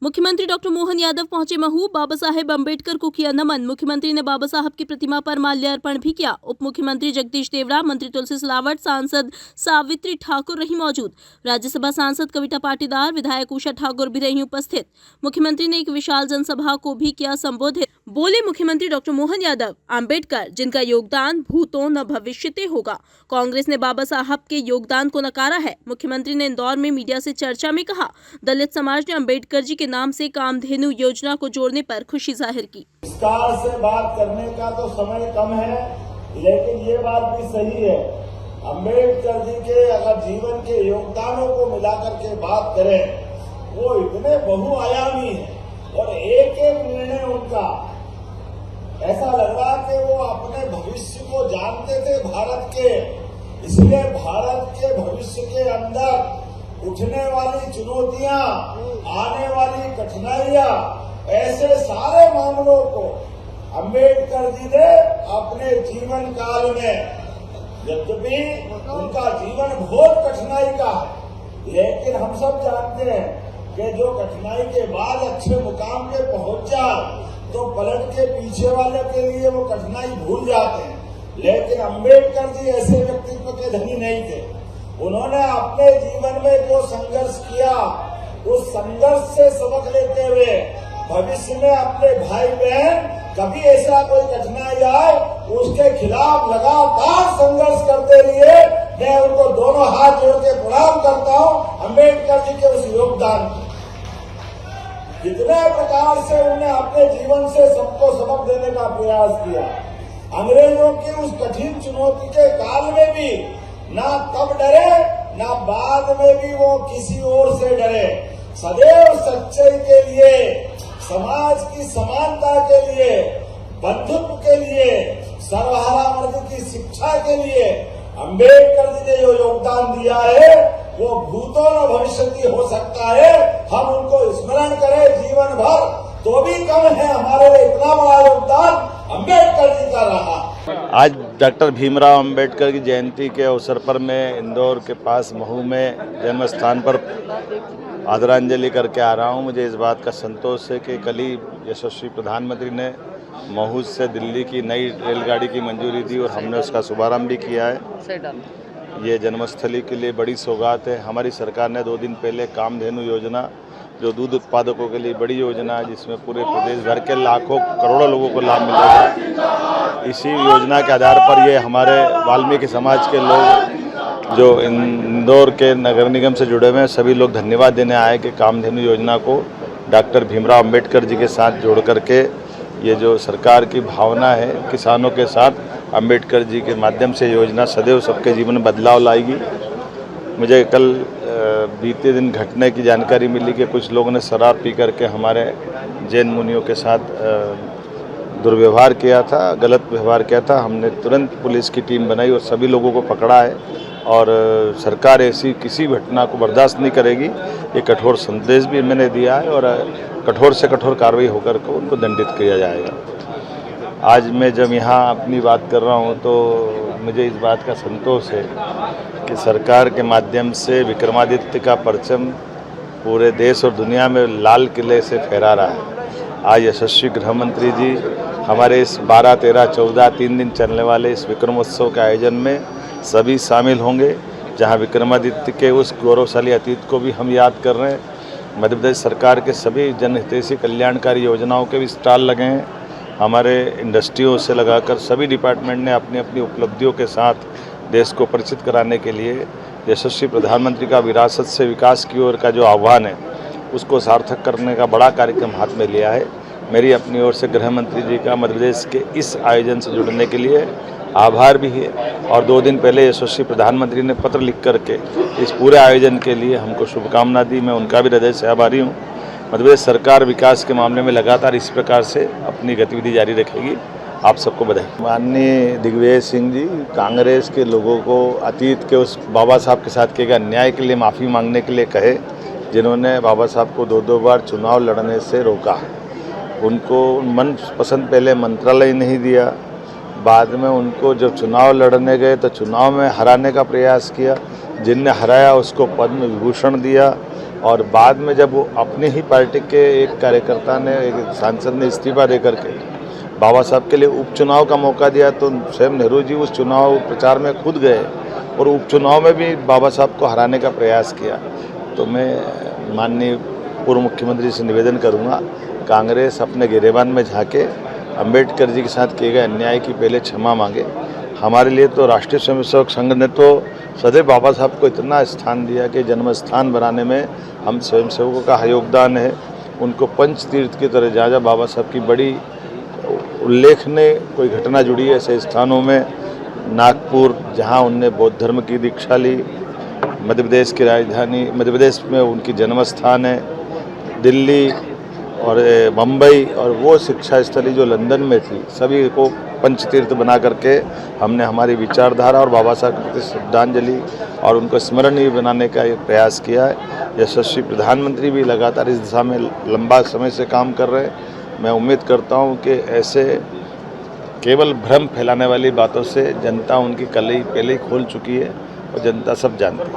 मुख्यमंत्री डॉक्टर मोहन यादव पहुंचे महू, बाबा साहेब अंबेडकर को किया नमन। मुख्यमंत्री ने बाबा साहब की प्रतिमा पर माल्यार्पण भी किया। उप मुख्यमंत्री जगदीश देवड़ा, मंत्री तुलसी सिलावट, सांसद सावित्री ठाकुर रही मौजूद। राज्यसभा सांसद कविता पाटीदार, विधायक उषा ठाकुर भी रही उपस्थित। मुख्यमंत्री ने एक विशाल जनसभा को भी किया संबोधित। बोले मुख्यमंत्री डॉक्टर मोहन यादव, अंबेडकर जिनका योगदान भूतो न भविष्यते होगा। कांग्रेस ने बाबा साहब के योगदान को नकारा है। मुख्यमंत्री ने इंदौर में मीडिया से चर्चा में कहा, दलित समाज ने अंबेडकर जी के नाम से कामधेनु योजना को जोड़ने पर खुशी जाहिर की। विस्तार से बात करने का तो समय कम है, लेकिन ये बात भी सही है, अंबेडकर जी के अगर जीवन के योगदानों को मिलाकर के बात करें, वो इतने बहुआयामी है और एक एक निर्णय उनका ऐसा लग रहा कि वो अपने भविष्य को जानते थे भारत के, इसलिए भारत के भविष्य के अंदर उठने वाली चुनौतियां, आने वाली कठिनाइयां, ऐसे सारे मामलों को अंबेडकर जी ने अपने जीवन काल में, यद्यपि उनका जीवन बहुत कठिनाई का है, लेकिन हम सब जानते हैं कि जो कठिनाई के बाद अच्छे मुकाम पे पहुंच जाए तो पलट के पीछे वाले के लिए वो कठिनाई भूल जाते हैं। लेकिन अंबेडकर जी ऐसे व्यक्तित्व के धनी नहीं थे। उन्होंने अपने जीवन में जो संघर्ष किया, उस संघर्ष से सबक लेते हुए भविष्य में अपने भाई बहन कभी ऐसा कोई कठिनाई आए, उसके खिलाफ लगातार संघर्ष करते रहिए। मैं उनको दोनों हाथ जोड़ के प्रणाम करता हूं अंबेडकर जी के उस योगदान को। जितने प्रकार से उन्होंने अपने जीवन से सबको सबक देने का प्रयास किया, अंग्रेजों की उस कठिन चुनौती के काल में भी ना तब डरे, ना बाद में भी वो किसी और से डरे। सदैव सच्चाई के लिए, समाज की समानता के लिए, बंधुत्व के लिए, सर्वहारा वर्ग की शिक्षा के लिए अंबेडकर जी ने जो योगदान दिया है, वो भूतो न भविष्यति हो सकता है। हम उनको स्मरण करें जीवन भर तो भी कम है। हमारे लिए इतना बड़ा योगदान अंबेडकर जी का रहा। आज डॉक्टर भीमराव अंबेडकर की जयंती के अवसर पर मैं इंदौर के पास महू में जन्म स्थान पर आदरांजलि करके आ रहा हूं। मुझे इस बात का संतोष है कि कल ही यशस्वी प्रधानमंत्री ने महू से दिल्ली की नई रेलगाड़ी की मंजूरी दी और हमने उसका शुभारंभ भी किया है। ये जन्मस्थली के लिए बड़ी सौगात है। हमारी सरकार ने 2 दिन पहले कामधेनु योजना, जो दूध उत्पादकों के लिए बड़ी योजना है, जिसमें पूरे प्रदेश भर के लाखों करोड़ों लोगों को लाभ मिलेगा। इसी योजना के आधार पर ये हमारे वाल्मीकि समाज के लोग जो इंदौर के नगर निगम से जुड़े हुए हैं, सभी लोग धन्यवाद देने आए कि कामधेनु योजना को डॉक्टर भीमराव अंबेडकर जी के साथ जोड़ करके ये जो सरकार की भावना है किसानों के साथ, अंबेडकर जी के माध्यम से योजना सदैव सबके जीवन में बदलाव लाएगी। मुझे कल बीते दिन घटने की जानकारी मिली कि कुछ लोगों ने शराब पी करके हमारे जैन मुनियों के साथ दुर्व्यवहार किया था, गलत व्यवहार किया था। हमने तुरंत पुलिस की टीम बनाई और सभी लोगों को पकड़ा है और सरकार ऐसी किसी घटना को बर्दाश्त नहीं करेगी। ये कठोर संदेश भी मैंने दिया है और कठोर से कठोर कार्रवाई होकर को उनको दंडित किया जाएगा। आज मैं जब यहाँ अपनी बात कर रहा हूँ तो मुझे इस बात का संतोष है कि सरकार के माध्यम से विक्रमादित्य का परचम पूरे देश और दुनिया में लाल किले से फहरा रहा है। आज यशस्वी गृह मंत्री जी हमारे इस 12, 13, 14 3 दिन चलने वाले इस विक्रमोत्सव के आयोजन में सभी शामिल होंगे, जहाँ विक्रमादित्य के उस गौरवशाली अतीत को भी हम याद कर रहे हैं। मध्य प्रदेश सरकार के सभी जनहितैषी कल्याणकारी योजनाओं के भी स्टॉल लगे हैं। हमारे इंडस्ट्रियों से लगाकर सभी डिपार्टमेंट ने अपनी अपनी उपलब्धियों के साथ देश को परिचित कराने के लिए यशस्वी प्रधानमंत्री का विरासत से विकास की ओर का जो आह्वान है, उसको सार्थक करने का बड़ा कार्यक्रम हाथ में लिया है। मेरी अपनी ओर से गृह मंत्री जी का मध्य प्रदेश के इस आयोजन से जुड़ने के लिए आभार भी है। और 2 दिन पहले यशस्वी प्रधानमंत्री ने पत्र लिख करके इस पूरे आयोजन के लिए हमको शुभकामना दी। मैं उनका भी हृदय से आभारी हूँ। मध्य प्रदेश सरकार विकास के मामले में लगातार इस प्रकार से अपनी गतिविधि जारी रखेगी। आप सबको बधाई। माननीय दिग्विजय सिंह जी कांग्रेस के लोगों को अतीत के उस बाबा साहब के साथ किए गए अन्याय के लिए माफ़ी मांगने के लिए कहे, जिन्होंने बाबा साहब को 2 बार चुनाव लड़ने से रोका। उनको मन पसंद पहले मंत्रालय नहीं दिया, बाद में उनको जब चुनाव लड़ने गए तो चुनाव में हराने का प्रयास किया। जिनने हराया उसको पद्म विभूषण दिया और बाद में जब वो अपनी ही पार्टी के एक कार्यकर्ता ने, एक सांसद ने इस्तीफा दे करके बाबा साहब के लिए उपचुनाव का मौका दिया तो स्वयं नेहरू जी उस चुनाव प्रचार में खुद गए और उपचुनाव में भी बाबा साहब को हराने का प्रयास किया। तो मैं माननीय पूर्व मुख्यमंत्री से निवेदन करूंगा, कांग्रेस अपने गिरेबान में झांके, अंबेडकर जी के साथ किए गए अन्याय की पहले क्षमा मांगे। हमारे लिए तो राष्ट्रीय स्वयंसेवक संघ ने तो सदैव बाबा साहब को इतना स्थान दिया कि जन्म स्थान बनाने में हम स्वयंसेवकों का योगदान है। उनको पंच तीर्थ की तरह जहाँ बाबा साहब की बड़ी उल्लेखनीय कोई घटना जुड़ी है ऐसे स्थानों में नागपुर, जहाँ उनने बौद्ध धर्म की दीक्षा ली, मध्य प्रदेश की राजधानी मध्य प्रदेश में उनकी जन्म स्थान है, दिल्ली और मुंबई, और वो शिक्षा स्थली जो लंदन में थी, सभी को पंचतीर्थ बना करके हमने हमारी विचारधारा और बाबा साहब के प्रति श्रद्धांजलि और उनको स्मरणीय बनाने का एक प्रयास किया है। यशस्वी प्रधानमंत्री भी लगातार इस दिशा में लंबा समय से काम कर रहे हैं। मैं उम्मीद करता हूं कि ऐसे केवल भ्रम फैलाने वाली बातों से जनता उनकी कलई पहले ही खोल चुकी है और जनता सब जानती है।